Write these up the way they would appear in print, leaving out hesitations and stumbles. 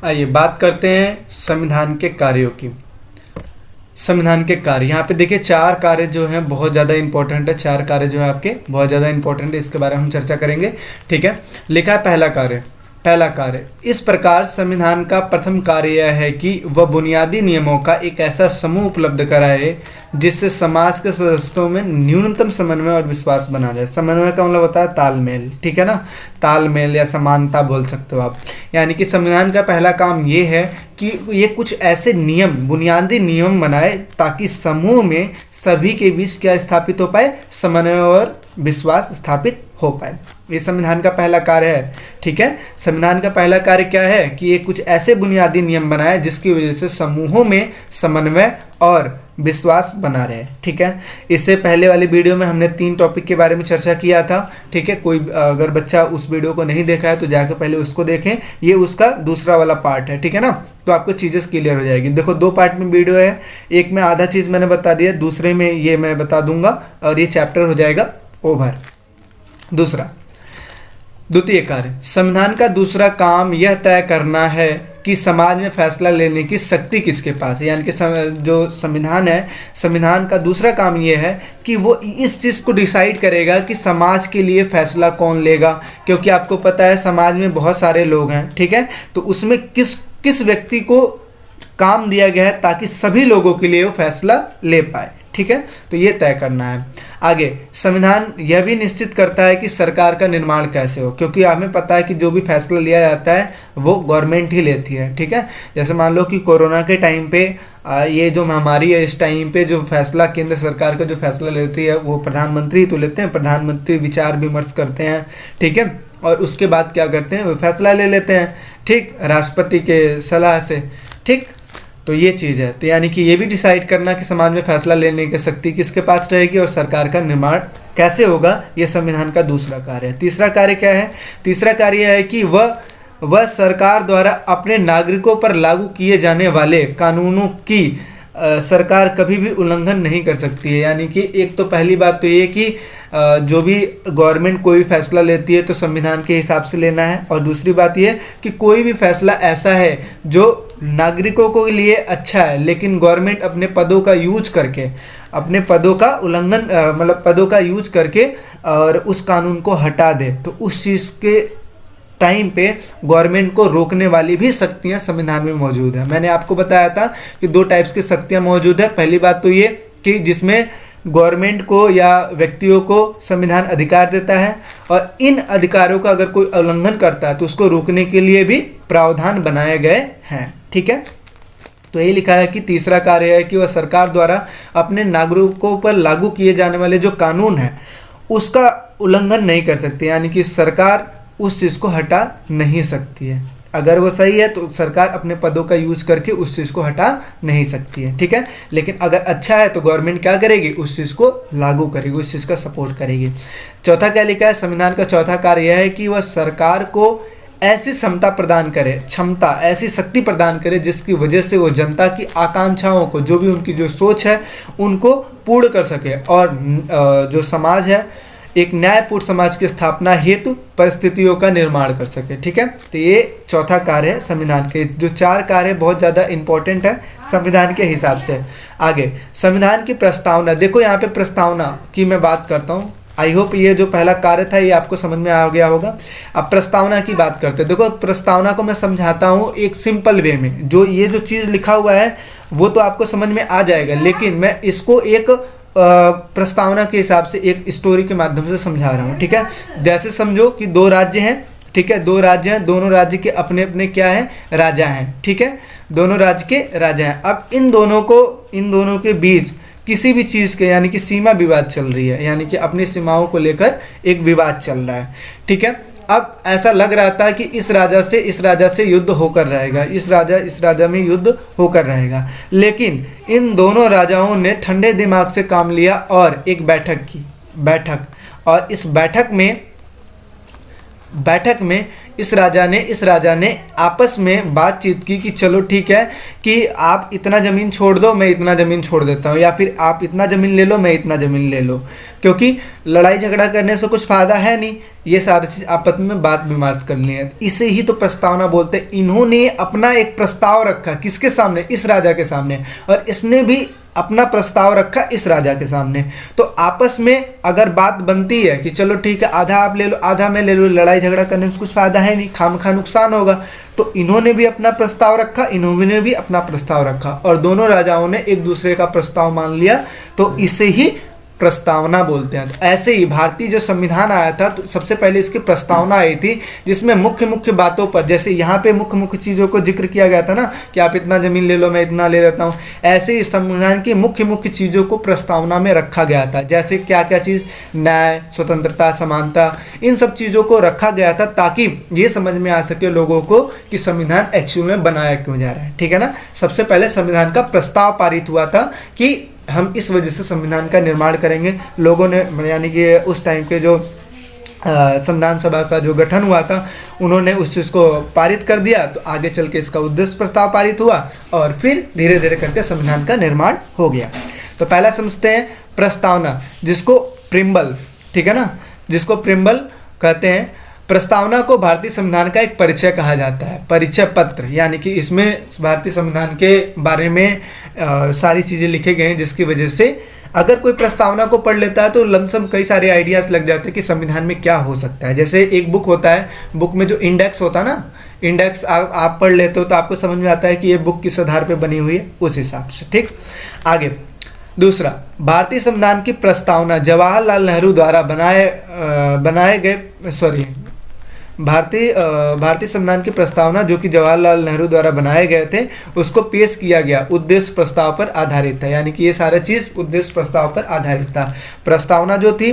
आइए बात करते हैं संविधान के कार्यों की। संविधान के कार्य, यहाँ पे देखिए 4 कार्य जो हैं बहुत ज़्यादा इंपॉर्टेंट है। 4 कार्य जो है आपके बहुत ज़्यादा इंपॉर्टेंट है, इसके बारे में हम चर्चा करेंगे। ठीक है, लिखा है पहला कार्य, इस प्रकार संविधान का प्रथम कार्य यह है कि वह बुनियादी नियमों का एक ऐसा समूह उपलब्ध कराए जिससे समाज के सदस्यों में न्यूनतम समन्वय और विश्वास बना रहे। समन्वय का मतलब होता है तालमेल, ठीक है ना, तालमेल या समानता बोल सकते हो आप। यानी कि संविधान का पहला काम ये है कि ये कुछ ऐसे नियम, बुनियादी नियम बनाए ताकि समूह में सभी के बीच क्या स्थापित हो पाए, समन्वय और विश्वास स्थापित हो पाए। ये संविधान का पहला कार्य है। ठीक है, संविधान का पहला कार्य क्या है कि ये कुछ ऐसे बुनियादी नियम बनाए जिसकी वजह से समूहों में समन्वय और विश्वास बना रहे। ठीक है, इससे पहले वाली वीडियो में हमने 3 टॉपिक के बारे में चर्चा किया था। ठीक है, कोई अगर बच्चा उस वीडियो को नहीं देखा है तो जाकर पहले उसको देखें, ये उसका दूसरा वाला पार्ट है। ठीक है ना, तो आपको चीज़ें क्लियर हो जाएगी। देखो 2 पार्ट में वीडियो है, एक में आधा चीज़ मैंने बता दिया, दूसरे में ये मैं बता दूंगा और ये चैप्टर हो जाएगा ओवर। द्वितीय कार्य, संविधान का दूसरा काम यह तय करना है कि समाज में फैसला लेने की शक्ति किसके पास है। यानी कि जो संविधान है, संविधान का दूसरा काम यह है कि वो इस चीज़ को डिसाइड करेगा कि समाज के लिए फैसला कौन लेगा। क्योंकि आपको पता है समाज में बहुत सारे लोग हैं, ठीक है, तो उसमें किस व्यक्ति को काम दिया गया है ताकि सभी लोगों के लिए वो फैसला ले पाए। ठीक है, तो ये तय करना है। आगे, संविधान यह भी निश्चित करता है कि सरकार का निर्माण कैसे हो, क्योंकि हमें पता है कि जो भी फैसला लिया जाता है वो गवर्नमेंट ही लेती है। ठीक है, जैसे मान लो कि कोरोना के टाइम पे ये जो महामारी है, इस टाइम पे जो फैसला केंद्र सरकार का जो फैसला लेती है वो प्रधानमंत्री तो लेते हैं। प्रधानमंत्री विचार विमर्श करते हैं, ठीक है, और उसके बाद क्या करते हैं, वो फैसला ले लेते हैं, ठीक, राष्ट्रपति के सलाह से। ठीक, तो ये चीज़ है। तो यानी कि ये भी डिसाइड करना कि समाज में फैसला लेने की शक्ति किसके पास रहेगी और सरकार का निर्माण कैसे होगा, ये संविधान का दूसरा कार्य है। तीसरा कार्य क्या है, तीसरा कार्य है कि वह सरकार द्वारा अपने नागरिकों पर लागू किए जाने वाले कानूनों की सरकार कभी भी उल्लंघन नहीं कर सकती है। यानी कि एक तो पहली बात तो ये कि जो भी गवर्नमेंट कोई फैसला लेती है तो संविधान के हिसाब से लेना है, और दूसरी बात ये कि कोई भी फैसला ऐसा है जो नागरिकों के लिए अच्छा है लेकिन गवर्नमेंट अपने पदों का यूज करके, अपने पदों का उल्लंघन मतलब पदों का यूज करके और उस कानून को हटा दे, तो उस चीज़ के टाइम पे गवर्नमेंट को रोकने वाली भी शक्तियां संविधान में मौजूद है। मैंने आपको बताया था कि 2 टाइप्स की शक्तियां मौजूद है। पहली बात तो ये कि जिसमें गवर्नमेंट को या व्यक्तियों को संविधान अधिकार देता है और इन अधिकारों का अगर कोई उल्लंघन करता है तो उसको रोकने के लिए भी प्रावधान बनाए गए हैं। ठीक है, तो ये लिखा है कि तीसरा कार्य है कि वह सरकार द्वारा अपने नागरिकों पर लागू किए जाने वाले जो कानून है उसका उल्लंघन नहीं कर सकती। यानी कि सरकार उस चीज़ को हटा नहीं सकती है। अगर वो सही है तो सरकार अपने पदों का यूज करके उस चीज़ को हटा नहीं सकती है। ठीक है, लेकिन अगर अच्छा है तो गवर्नमेंट क्या करेगी, उस चीज़ को लागू करेगी, उस चीज़ का सपोर्ट करेगी। चौथा क्या लिखा है, संविधान का चौथा कार्य यह है कि वह सरकार को ऐसी क्षमता प्रदान करे, ऐसी शक्ति प्रदान करे जिसकी वजह से वो जनता की आकांक्षाओं को, जो भी उनकी जो सोच है उनको पूर्ण कर सके और जो समाज है एक न्यायपूर्ण समाज की स्थापना हेतु परिस्थितियों का निर्माण कर सके। ठीक है, तो ये चौथा कार्य है संविधान के। जो 4 कार्य बहुत ज़्यादा इंपॉर्टेंट है संविधान के हिसाब से। आगे, संविधान की प्रस्तावना, देखो यहाँ पे प्रस्तावना की मैं बात करता हूँ। आई होप ये जो पहला कार्य था ये आपको समझ में आ गया होगा। अब प्रस्तावना की बात करते हैं। देखो प्रस्तावना को मैं समझाता हूँ एक सिंपल वे में। जो ये जो चीज़ लिखा हुआ है वो तो आपको समझ में आ जाएगा, लेकिन मैं इसको एक प्रस्तावना के हिसाब से एक स्टोरी के माध्यम से समझा रहा हूँ। ठीक है, जैसे समझो कि 2 राज्य हैं, ठीक है, 2 राज्य हैं, दोनों राज्य के अपने अपने क्या हैं, राजा हैं। ठीक है, दोनों राज्य के राजा हैं। अब इन दोनों के बीच किसी भी चीज़ के यानी कि सीमा विवाद चल रही है, यानी कि अपनी सीमाओं को लेकर एक विवाद चल रहा है। ठीक है, अब ऐसा लग रहा था कि इस राजा से युद्ध होकर रहेगा, इस राजा में युद्ध होकर रहेगा, लेकिन इन दोनों राजाओं ने ठंडे दिमाग से काम लिया और एक बैठक की, और इस बैठक में इस राजा ने आपस में बातचीत की कि चलो ठीक है कि आप इतना ज़मीन छोड़ दो, मैं इतना ज़मीन छोड़ देता हूँ, या फिर आप इतना ज़मीन ले लो, मैं इतना ज़मीन ले लो, क्योंकि लड़ाई झगड़ा करने से कुछ फ़ायदा है नहीं, ये सारी चीज़ आपस में बात विमर्श करनी है। इसे ही तो प्रस्तावना बोलते हैं। इन्होंने अपना एक प्रस्ताव रखा किसके सामने? इस राजा के सामने, और इसने भी अपना प्रस्ताव रखा इस राजा के सामने। तो आपस में अगर बात बनती है कि चलो ठीक है, आधा आप ले लो, आधा मैं ले लो, लड़ाई झगड़ा करने से कुछ फ़ायदा है नहीं, खामखा नुकसान होगा, तो इन्होंने भी अपना प्रस्ताव रखा, इन्होंने भी अपना प्रस्ताव रखा, और दोनों राजाओं ने एक दूसरे का प्रस्ताव मान लिया, तो इसे ही प्रस्तावना बोलते हैं। तो ऐसे ही भारतीय जो संविधान आया था, तो सबसे पहले इसकी प्रस्तावना आई थी, जिसमें मुख्य मुख्य बातों पर, जैसे यहाँ पे मुख्य मुख्य चीज़ों को जिक्र किया गया था ना कि आप इतना ज़मीन ले लो, मैं इतना ले लेता हूँ, ऐसे ही संविधान की मुख्य मुख्य चीज़ों को प्रस्तावना में रखा गया था। जैसे क्या क्या चीज़? न्याय, स्वतंत्रता, समानता, इन सब चीज़ों को रखा गया था ताकि ये समझ में आ सके लोगों को कि संविधान एक्चुअल में बनाया क्यों जा रहा है। ठीक है ना। सबसे पहले संविधान का प्रस्ताव पारित हुआ था कि हम इस वजह से संविधान का निर्माण करेंगे। लोगों ने, यानी कि उस टाइम के जो संविधान सभा का जो गठन हुआ था, उन्होंने उस चीज़ को पारित कर दिया, तो आगे चल के इसका उद्देश्य प्रस्ताव पारित हुआ और फिर धीरे धीरे करके संविधान का निर्माण हो गया। तो पहला समझते हैं प्रस्तावना, जिसको प्रिम्बल, ठीक है ना, जिसको प्रिम्बल कहते हैं। प्रस्तावना को भारतीय संविधान का एक परिचय कहा जाता है, परिचय पत्र, यानी कि इसमें भारतीय संविधान के बारे में सारी चीज़ें लिखे गए हैं, जिसकी वजह से अगर कोई प्रस्तावना को पढ़ लेता है तो लमसम कई सारे आइडियाज़ लग जाते हैं कि संविधान में क्या हो सकता है। जैसे एक बुक होता है, बुक में जो इंडेक्स होता है ना, इंडेक्स आप पढ़ लेते हो तो आपको समझ में आता है कि ये बुक किस आधार पर बनी हुई है, उस हिसाब से। ठीक, आगे दूसरा, भारतीय संविधान की प्रस्तावना जवाहरलाल नेहरू द्वारा भारतीय संविधान की प्रस्तावना जो कि जवाहरलाल नेहरू द्वारा बनाए गए थे, उसको पेश किया गया उद्देश्य प्रस्ताव पर आधारित था। यानी कि ये सारा चीज़ उद्देश्य प्रस्ताव पर आधारित था। प्रस्तावना जो थी,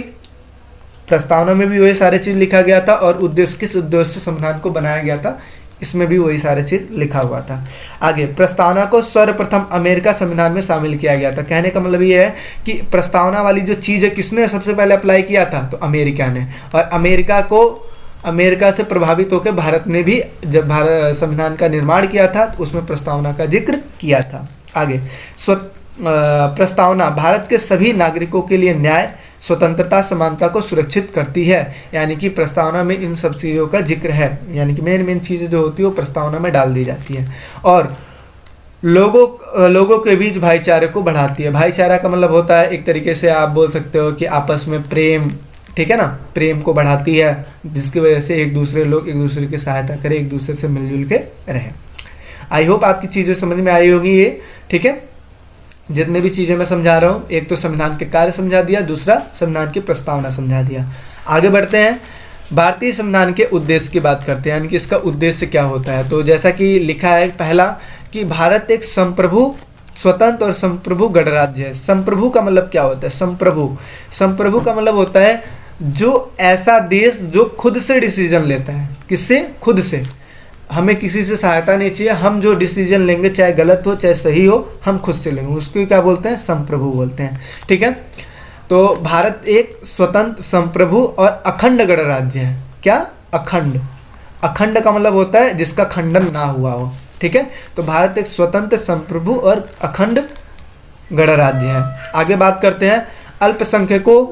प्रस्तावना में भी वही सारी चीज़ लिखा गया था, और उद्देश्य, किस उद्देश्य से संविधान को बनाया गया था, इसमें भी वही सारी चीज़ लिखा हुआ था। आगे, प्रस्तावना को सर्वप्रथम अमेरिका संविधान में शामिल किया गया था। कहने का मतलब ये है कि प्रस्तावना वाली जो चीज़ है, किसने सबसे पहले अप्लाई किया था? तो अमेरिका ने। और अमेरिका से प्रभावित होकर भारत ने भी जब भारत संविधान का निर्माण किया था, तो उसमें प्रस्तावना का जिक्र किया था। आगे, प्रस्तावना भारत के सभी नागरिकों के लिए न्याय, स्वतंत्रता, समानता को सुरक्षित करती है। यानी कि प्रस्तावना में इन सब चीज़ों का जिक्र है, यानी कि मेन चीज़ें जो होती है वो प्रस्तावना में डाल दी जाती है। और लोगों के बीच भाईचारे को बढ़ाती है। भाईचारा का मतलब होता है, एक तरीके से आप बोल सकते हो कि आपस में प्रेम, ठीक है ना, प्रेम को बढ़ाती है, जिसकी वजह से लोग एक दूसरे की सहायता करें, एक दूसरे से मिलजुल के रहें। आई होप आपकी चीज़ें समझ में आई होगी ये। ठीक है, जितने भी चीज़ें मैं समझा रहा हूँ, एक तो संविधान के कार्य समझा दिया, दूसरा संविधान की प्रस्तावना समझा दिया। आगे बढ़ते हैं, भारतीय संविधान के उद्देश्य की बात करते हैं, यानी कि इसका उद्देश्य क्या होता है। तो जैसा कि लिखा है पहला, कि भारत एक संप्रभु, स्वतंत्र और संप्रभु गणराज्य है। संप्रभु का मतलब क्या होता है? संप्रभु का मतलब होता है जो ऐसा देश जो खुद से डिसीजन लेता है। किससे? खुद से। हमें किसी से सहायता नहीं चाहिए, हम जो डिसीजन लेंगे, चाहे गलत हो चाहे सही हो, हम खुद से लेंगे, उसको क्या बोलते हैं? संप्रभु बोलते हैं। ठीक है, तो भारत एक स्वतंत्र, संप्रभु और अखंड गणराज्य है। क्या? अखंड। अखंड का मतलब होता है जिसका खंडन ना हुआ हो। ठीक है, तो भारत एक स्वतंत्र, संप्रभु और अखंड गणराज्य है। आगे बात करते हैं, अल्पसंख्यकों,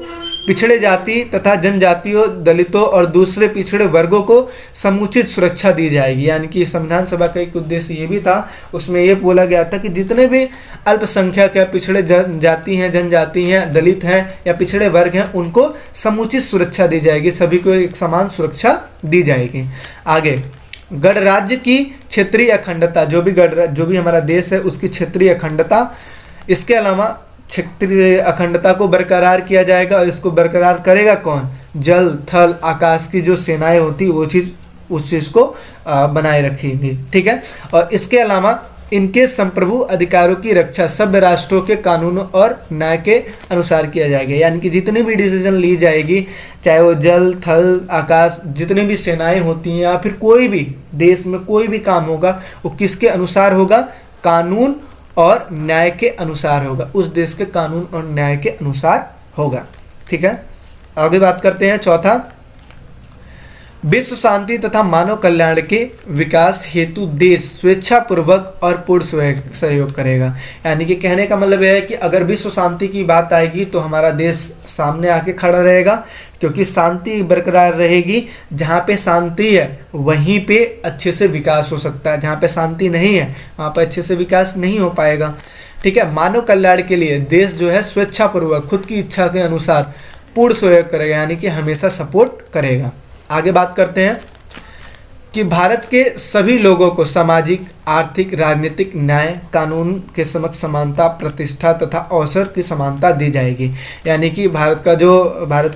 पिछड़े जाति तथा जनजातियों, दलितों और दूसरे पिछड़े वर्गों को समुचित सुरक्षा दी जाएगी। यानी कि संविधान सभा का एक उद्देश्य ये भी था, उसमें ये बोला गया था कि जितने भी अल्पसंख्यक या पिछड़े जाति हैं, जनजाति हैं, दलित हैं या पिछड़े वर्ग हैं, उनको समुचित सुरक्षा दी जाएगी, सभी को एक समान सुरक्षा दी जाएगी। आगे, गणराज्य की क्षेत्रीय अखंडता, जो भी हमारा देश है उसकी क्षेत्रीय अखंडता, इसके अलावा क्षेत्रीय अखंडता को बरकरार किया जाएगा। और इसको बरकरार करेगा कौन? जल, थल, आकाश की जो सेनाएं होती वो चीज़, उस चीज़ को बनाए रखेंगे। ठीक है, और इसके अलावा इनके संप्रभु अधिकारों की रक्षा सभ्य राष्ट्रों के कानूनों और न्याय के अनुसार किया जाएगा। यानी कि जितनी भी डिसीजन ली जाएगी, चाहे वो जल, थल, आकाश, जितनी भी सेनाएं होती हैं या फिर कोई भी देश में कोई भी काम होगा, वो किसके अनुसार होगा? कानून और न्याय के अनुसार होगा, उस देश के कानून और न्याय के अनुसार होगा। ठीक है, आगे बात करते हैं। चौथा, विश्व शांति तथा मानव कल्याण के विकास हेतु देश स्वेच्छापूर्वक और पूर्ण सहयोग करेगा। यानी कि कहने का मतलब यह है कि अगर विश्व शांति की बात आएगी तो हमारा देश सामने आके खड़ा रहेगा, क्योंकि शांति बरकरार रहेगी। जहाँ पे शांति है वहीं पे अच्छे से विकास हो सकता है, जहाँ पे शांति नहीं है वहाँ पे अच्छे से विकास नहीं हो पाएगा। ठीक है, मानव कल्याण के लिए देश जो है स्वेच्छापूर्वक खुद की इच्छा के अनुसार पूर्ण सहयोग करेगा, यानी कि हमेशा सपोर्ट करेगा। आगे बात करते हैं कि भारत के सभी लोगों को सामाजिक, आर्थिक, राजनीतिक, न्याय, कानून के समक्ष समानता, प्रतिष्ठा तथा अवसर की समानता दी जाएगी। यानी कि भारत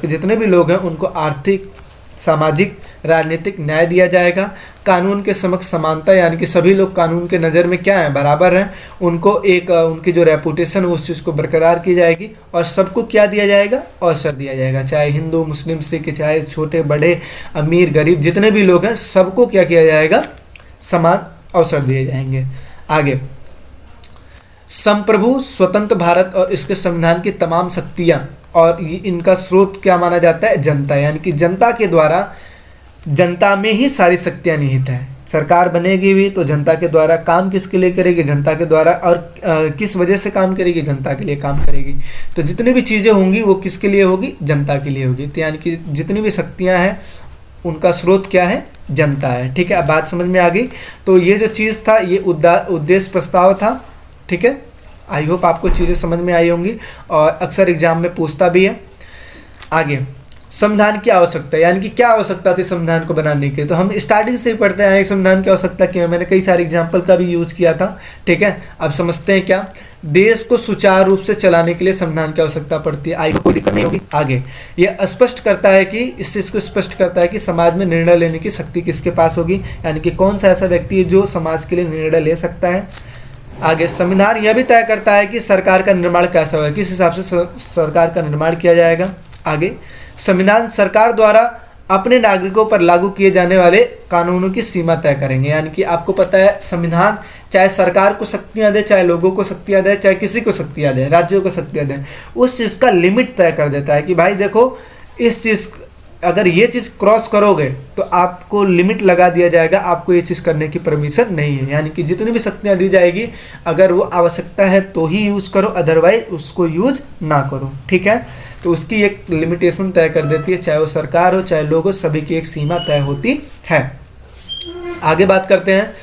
के जितने भी लोग हैं उनको आर्थिक, सामाजिक, राजनीतिक न्याय दिया जाएगा। कानून के समक्ष समानता, यानी कि सभी लोग कानून के नज़र में क्या है, बराबर हैं। उनको उनकी जो रेपुटेशन है उस चीज़ को बरकरार की जाएगी। और सबको क्या दिया जाएगा, अवसर दिया जाएगा, चाहे हिंदू, मुस्लिम, सिख, चाहे छोटे बड़े, अमीर गरीब, जितने भी लोग हैं सबको क्या किया जाएगा, समान अवसर दिए जाएंगे। आगे, संप्रभु स्वतंत्र भारत और इसके संविधान की तमाम शक्तियाँ और इनका स्रोत क्या माना जाता है, जनता। यानी कि जनता के द्वारा, जनता में ही सारी शक्तियाँ निहित हैं। सरकार बनेगी भी तो जनता के द्वारा, काम किसके लिए करेगी, जनता के द्वारा, और किस वजह से काम करेगी, जनता के लिए काम करेगी। तो जितनी भी चीज़ें होंगी वो किसके लिए होगी, जनता के लिए होगी। तो यानी कि जितनी भी शक्तियाँ हैं उनका स्रोत क्या है, जनता है। ठीक है, अब बात समझ में आ गई। तो ये जो चीज़ था ये उद्देश्य प्रस्ताव था। ठीक है, आई होप आपको चीज़ें समझ में आई होंगी और अक्सर एग्जाम में पूछता भी है। आगे, संविधान की आवश्यकता, यानी कि क्या आवश्यकता थी संविधान को बनाने की। तो हम स्टार्टिंग से ही पढ़ते आए संविधान की आवश्यकता क्यों है, मैंने कई सारे एग्जाम्पल का भी यूज किया था। ठीक है, अब समझते हैं क्या, देश को सुचारू रूप से चलाने के लिए संविधान की आवश्यकता पड़ती है। आई कोई दिक्कत नहीं होगी। आगे, यह स्पष्ट करता है कि, इस चीज़ को स्पष्ट करता है कि समाज में निर्णय लेने की शक्ति किसके पास होगी, यानी कि कौन सा ऐसा व्यक्ति है जो समाज के लिए निर्णय ले सकता है। आगे, संविधान यह भी तय करता है कि सरकार का निर्माण कैसा होगा, किस हिसाब से सरकार का निर्माण किया जाएगा। आगे, संविधान सरकार द्वारा अपने नागरिकों पर लागू किए जाने वाले कानूनों की सीमा तय करेंगे। यानी कि आपको पता है संविधान चाहे सरकार को शक्तियाँ दे, चाहे लोगों को शक्तियाँ दे, चाहे किसी को शक्तियाँ दे, राज्यों को शक्तियाँ दें, उस चीज़ का लिमिट तय कर देता है कि भाई देखो, इस चीज़, अगर ये चीज़ क्रॉस करोगे तो आपको लिमिट लगा दिया जाएगा, आपको ये चीज़ करने की परमिशन नहीं है। यानी कि जितनी भी शक्तियाँ दी जाएगी अगर वो आवश्यकता है तो ही यूज़ करो, अदरवाइज उसको यूज ना करो। ठीक है, तो उसकी एक लिमिटेशन तय कर देती है, चाहे वो सरकार हो चाहे लोग हो, सभी की एक सीमा तय होती है। आगे बात करते हैं।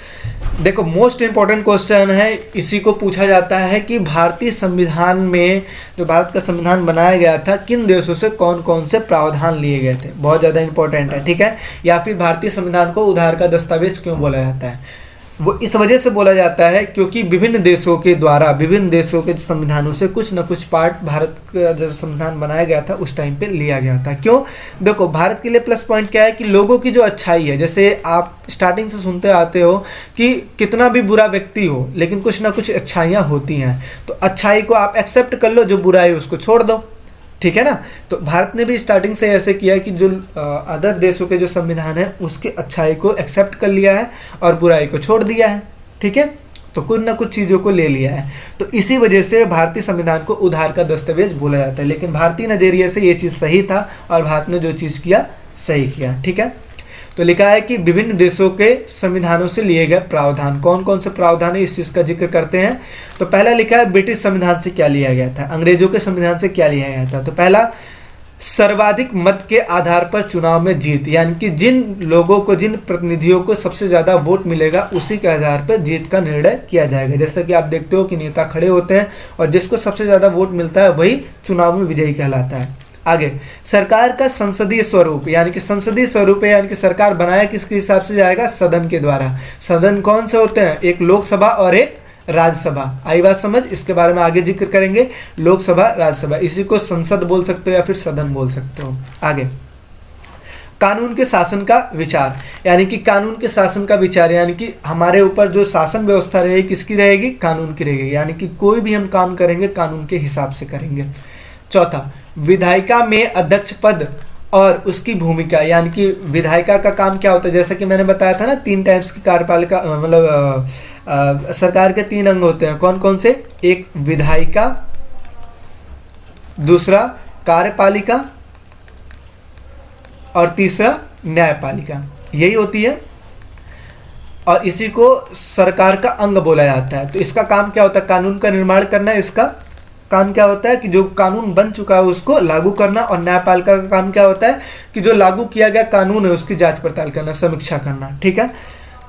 देखो, मोस्ट इम्पॉर्टेंट क्वेश्चन है, इसी को पूछा जाता है कि भारतीय संविधान में, जो भारत का संविधान बनाया गया था, किन देशों से कौन कौन से प्रावधान लिए गए थे। बहुत ज़्यादा इंपॉर्टेंट है। ठीक है, या फिर भारतीय संविधान को उधार का दस्तावेज क्यों बोला जाता है, वो इस वजह से बोला जाता है क्योंकि विभिन्न देशों के द्वारा, विभिन्न देशों के संविधानों से कुछ न कुछ पार्ट भारत का जो संविधान बनाया गया था उस टाइम पे लिया गया था। क्यों, देखो, भारत के लिए प्लस पॉइंट क्या है कि लोगों की जो अच्छाई है, जैसे आप स्टार्टिंग से सुनते आते हो कि कितना भी बुरा व्यक्ति हो लेकिन कुछ ना कुछ अच्छाइयाँ होती हैं, तो अच्छाई को आप एक्सेप्ट कर लो, जो बुराई है उसको छोड़ दो। ठीक है ना, तो भारत ने भी स्टार्टिंग से ऐसे किया कि जो अदर देशों के जो संविधान है उसकी अच्छाई को एक्सेप्ट कर लिया है और बुराई को छोड़ दिया है। ठीक है, तो कुछ ना कुछ चीज़ों को ले लिया है, तो इसी वजह से भारतीय संविधान को उधार का दस्तावेज बोला जाता है। लेकिन भारतीय नज़रिए से ये चीज़ सही था और भारत ने जो चीज़ किया सही किया। ठीक है, तो लिखा है कि विभिन्न देशों के संविधानों से लिए गए प्रावधान, कौन कौन से प्रावधान है इस चीज़ का जिक्र करते हैं। तो पहला लिखा है ब्रिटिश संविधान से क्या लिया गया था, अंग्रेजों के संविधान से क्या लिया गया था। तो पहला, सर्वाधिक मत के आधार पर चुनाव में जीत, यानी कि जिन लोगों को, जिन प्रतिनिधियों को सबसे ज़्यादा वोट मिलेगा उसी के आधार पर जीत का निर्णय किया जाएगा। जैसे कि आप देखते हो कि नेता खड़े होते हैं और जिसको सबसे ज़्यादा वोट मिलता है वही चुनाव में विजयी कहलाता है। आगे, सरकार का संसदीय स्वरूप, यानी कि संसदीय स्वरूप है, यानी कि सरकार बनाया किसके हिसाब से जाएगा, सदन के द्वारा। सदन कौन से होते हैं, एक लोकसभा और एक राज्यसभा। आई बात समझ, इसके बारे में आगे जिक्र करेंगे। लोकसभा, राज्यसभा, इसी को संसद बोल सकते हो या फिर सदन बोल सकते हो। आगे, कानून के शासन का विचार, यानी कि कानून के शासन का विचार, यानी कि हमारे ऊपर जो शासन व्यवस्था रहेगी किसकी रहेगी, कानून की रहेगी। यानी कि कोई भी हम काम करेंगे कानून के हिसाब से करेंगे। चौथा, विधायिका में अध्यक्ष पद और उसकी भूमिका, यानी कि विधायिका का काम क्या होता है, जैसा कि मैंने बताया था ना, 3 टाइप्स की कार्यपालिका, मतलब सरकार के 3 अंग होते हैं। कौन कौन से, एक विधायिका, दूसरा कार्यपालिका और तीसरा न्यायपालिका यही होती है, और इसी को सरकार का अंग बोला जाता है। तो इसका काम क्या होता है? कानून का निर्माण करना। इसका काम क्या होता है कि जो कानून बन चुका है उसको लागू करना, और न्यायपालिका का काम क्या होता है कि जो लागू किया गया कानून है उसकी जांच पड़ताल करना, समीक्षा करना। ठीक है,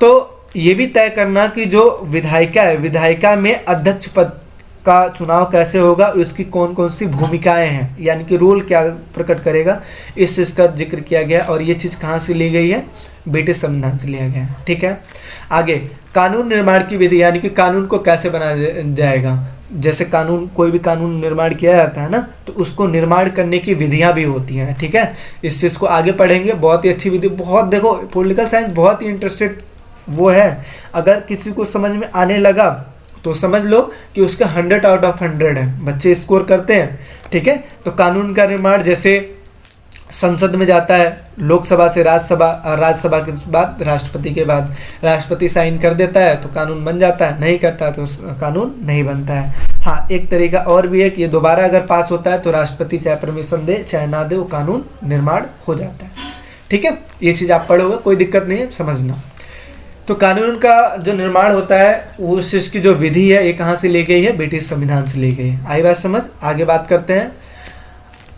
तो ये भी तय करना कि जो विधायिका है, विधायिका में अध्यक्ष पद का चुनाव कैसे होगा, उसकी कौन कौन सी भूमिकाएं हैं, यानी कि रोल क्या प्रकट करेगा, इस चीज़ का जिक्र किया गया। और ये चीज़ कहाँ से ली गई है? ब्रिटिश संविधान से लिया गया है। ठीक है, आगे कानून निर्माण की विधि, यानी कि कानून को कैसे बनाया जाएगा। जैसे कानून, कोई भी कानून निर्माण किया जाता है ना, तो उसको निर्माण करने की विधियां भी होती हैं। ठीक है, इस चीज़ को आगे पढ़ेंगे। बहुत ही अच्छी विधि, बहुत, देखो पॉलिटिकल साइंस बहुत ही इंटरेस्टेड वो है। अगर किसी को समझ में आने लगा तो समझ लो कि उसका 100 आउट ऑफ 100 है, बच्चे स्कोर करते हैं। ठीक है, तो कानून का निर्माण जैसे संसद में जाता है, लोकसभा से राज्यसभा, राज्यसभा के बाद राष्ट्रपति के बाद राष्ट्रपति साइन कर देता है तो कानून बन जाता है, नहीं करता तो कानून नहीं बनता है। हाँ, एक तरीका और भी है कि ये दोबारा अगर पास होता है तो राष्ट्रपति चाहे परमिशन दे चाहे ना दे, वो कानून निर्माण हो जाता है। ठीक है, ये चीज़ आप पढ़ोगे, कोई दिक्कत नहीं है, समझना। तो कानून का जो निर्माण होता है उस चीज़ की जो विधि है, ये कहाँ से ली गई है? ब्रिटिश संविधान से ली गई है। आई बात समझ? आगे बात करते हैं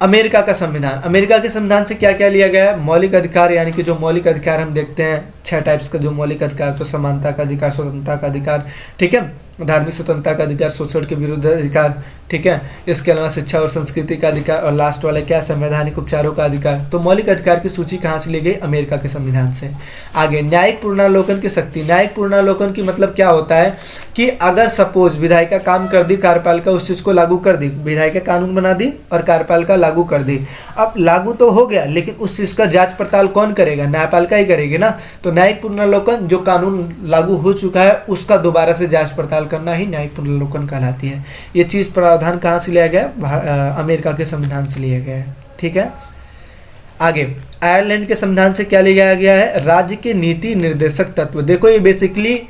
अमेरिका का संविधान। अमेरिका के संविधान से क्या क्या लिया गया है? मौलिक अधिकार, यानी कि जो मौलिक अधिकार हम देखते हैं 6 टाइप्स का जो मौलिक अधिकार, तो समानता का अधिकार, स्वतंत्रता का अधिकार, ठीक है, धार्मिक स्वतंत्रता का अधिकार, शोषण के विरुद्ध अधिकार, ठीक है, इसके अलावा शिक्षा और संस्कृति का अधिकार, और लास्ट वाला क्या? संवैधानिक उपचारों का अधिकार। तो मौलिक अधिकार की सूची कहाँ से ली गई? अमेरिका के संविधान से। आगे न्यायिक पूर्णावलोकन की शक्ति। न्यायिक पूर्णावलोकन की मतलब क्या होता है कि अगर सपोज विधायिका काम कर दी, कार्यपालिका उस चीज़ को लागू कर दी, विधायिका कानून बना दी और कार्यपालिका लागू कर दी। अब लागू तो हो गया, लेकिन उस चीज़ का जांच पड़ताल कौन करेगा? न्यायपालिका ही करेगी ना। तो न्यायिक पुनर्वलोकन, जो कानून लागू हो चुका है उसका दोबारा से जांच पड़ताल करना ही न्यायिक पुनर्वलोकन कहलाती है। ये चीज़ प्रावधान कहाँ से लिया गया? अमेरिका के संविधान से लिया गया है। ठीक है, आगे आयरलैंड के संविधान से क्या लिया गया है? राज्य के नीति निर्देशक तत्व। देखो ये बेसिकली,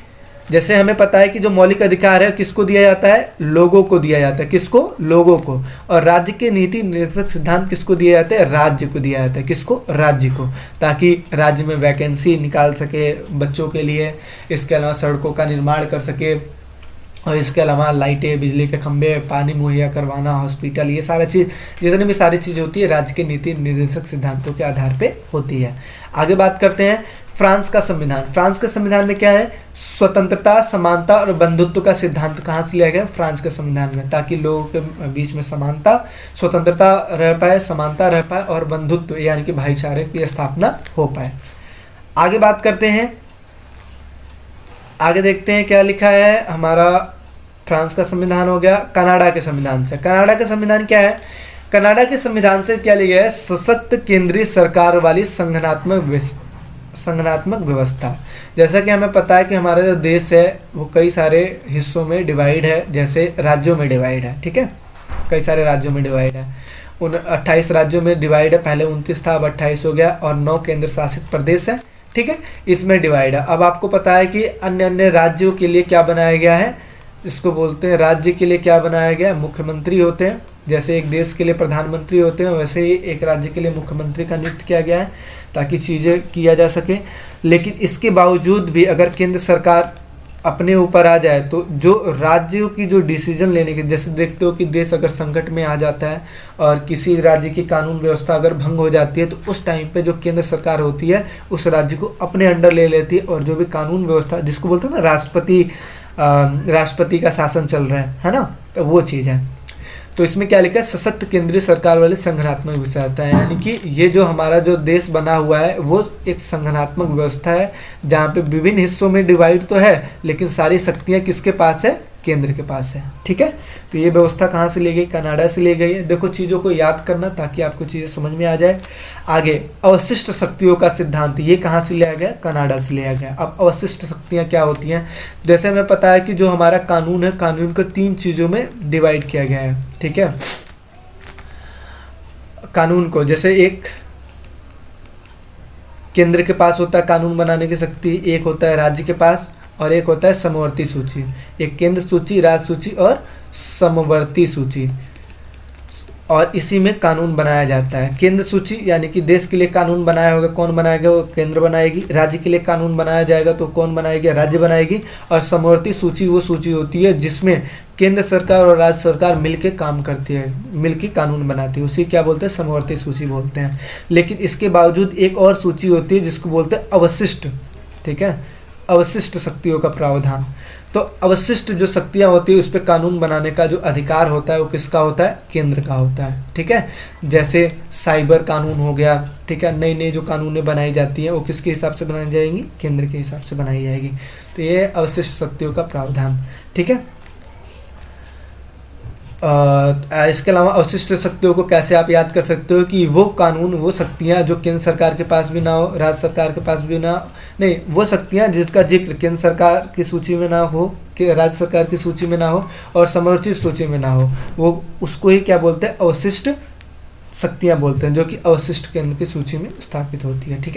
जैसे हमें पता है कि जो मौलिक अधिकार है किसको दिया जाता है? लोगों को दिया जाता है। किसको? लोगों को। और राज्य के नीति निर्देशक सिद्धांत किसको दिए जाते हैं? राज्य को दिया जाता है। किसको? राज्य को, ताकि राज्य में वैकेंसी निकाल सके बच्चों के लिए, इसके अलावा सड़कों का निर्माण कर सके, और इसके अलावा लाइटें, बिजली के खंभे, पानी मुहैया करवाना, हॉस्पिटल, ये सारा चीज़, जितनी भी सारी चीज़ होती है राज्य के नीति निर्देशक सिद्धांतों के आधार पे होती है। आगे बात करते हैं फ्रांस का संविधान। फ्रांस के संविधान में क्या है? स्वतंत्रता, समानता और बंधुत्व का सिद्धांत कहाँ से लिया गया? फ्रांस के संविधान में, ताकि लोगों के बीच में समानता, स्वतंत्रता रह पाए, समानता रह पाए और बंधुत्व यानी कि भाईचारे की स्थापना हो पाए। आगे बात करते हैं, आगे देखते हैं क्या लिखा है हमारा। फ्रांस का संविधान हो गया। कनाडा के संविधान से, कनाडा का संविधान क्या है? कनाडा के संविधान से क्या लिया है? सशक्त केंद्रीय सरकार वाली संगठनात्मक व्यवस्था। जैसा कि हमें पता है कि हमारा जो देश है वो कई सारे हिस्सों में डिवाइड है, जैसे राज्यों में डिवाइड है। ठीक है, कई सारे राज्यों में डिवाइड है। उन 28 राज्यों में डिवाइड है, पहले 29 था, अब 28 हो गया, और 9 केंद्र शासित प्रदेश है। ठीक है, इसमें डिवाइड है। अब आपको पता है कि अन्य अन्य राज्यों के लिए क्या बनाया गया है? इसको बोलते हैं, राज्य के लिए क्या बनाया गया है? मुख्यमंत्री होते हैं। जैसे एक देश के लिए प्रधानमंत्री होते हैं, वैसे ही एक राज्य के लिए मुख्यमंत्री का नियुक्त किया गया है, ताकि चीज़ें किया जा सके। लेकिन इसके बावजूद भी अगर केंद्र सरकार अपने ऊपर आ जाए तो जो राज्यों की जो डिसीजन लेने के, जैसे देखते हो कि देश अगर संकट में आ जाता है और किसी राज्य की कानून व्यवस्था अगर भंग हो जाती है, तो उस टाइम पे जो केंद्र सरकार होती है उस राज्य को अपने अंडर ले लेती है, और जो भी कानून व्यवस्था, जिसको बोलते हैं ना राष्ट्रपति का शासन चल रहा है ना, तो वो चीज़ है। तो इसमें क्या लिखा है? सशक्त केंद्रीय सरकार वाली संगठनात्मक व्यवस्था है, यानी कि ये जो हमारा जो देश बना हुआ है वो एक संगठनात्मक व्यवस्था है, जहाँ पे विभिन्न हिस्सों में डिवाइड तो है, लेकिन सारी शक्तियाँ किसके पास है? केंद्र के पास है। ठीक है, तो ये व्यवस्था कहाँ से ली गई? कनाडा से ली गई है। देखो चीज़ों को याद करना ताकि आपको चीज़ें समझ में आ जाए। आगे अवशिष्ट शक्तियों का सिद्धांत, ये कहाँ से लिया गया? कनाडा से लिया गया। अब अवशिष्ट शक्तियाँ क्या होती हैं? जैसे हमें पता है कि जो हमारा कानून है, कानून को 3 चीज़ों में डिवाइड किया गया है। ठीक है, कानून को, जैसे एक केंद्र के पास होता है कानून बनाने की शक्ति, एक होता है राज्य के पास, और एक होता है समवर्ती सूची। एक केंद्र सूची, राज्य सूची और समवर्ती सूची। और इसी में कानून बनाया जाता है। केंद्र सूची यानी कि देश के लिए कानून बनाया होगा, कौन बनाएगा? वो केंद्र बनाएगी। राज्य के लिए कानून बनाया जाएगा तो कौन बनाएगी? राज्य बनाएगी। और समवर्ती सूची वो सूची होती है जिसमें केंद्र सरकार और राज्य सरकार मिलके काम करती है, मिलके कानून बनाती है, उसी क्या बोलते हैं? समवर्ती सूची बोलते हैं। लेकिन इसके बावजूद एक और सूची होती है जिसको बोलते हैं अवशिष्ट, ठीक है, अवशिष्ट शक्तियों का प्रावधान। तो अवशिष्ट जो शक्तियाँ होती है उस पर कानून बनाने का जो अधिकार होता है वो किसका होता है? केंद्र का होता है, ठीक है। जैसे साइबर कानून हो गया, ठीक है, नई नई जो कानूनें बनाई जाती हैं वो किसके हिसाब से बनाई जाएंगी? केंद्र के हिसाब से बनाई जाएगी। तो ये अवशिष्ट शक्तियों का प्रावधान, ठीक है। इसके अलावा अवशिष्ट शक्तियों को कैसे आप याद कर सकते हो कि वो कानून, वो शक्तियाँ जो केंद्र सरकार के पास भी ना हो, राज्य सरकार के पास भी ना, नहीं, वो शक्तियाँ जिसका जिक्र केंद्र सरकार की सूची में ना हो, कि राज्य सरकार की सूची में ना हो और समवर्ती सूची में ना हो, वो उसको ही क्या बोलते हैं? अवशिष्ट शक्तियाँ बोलते हैं, जो कि अवशिष्ट केंद्र की सूची में स्थापित होती है, ठीक है।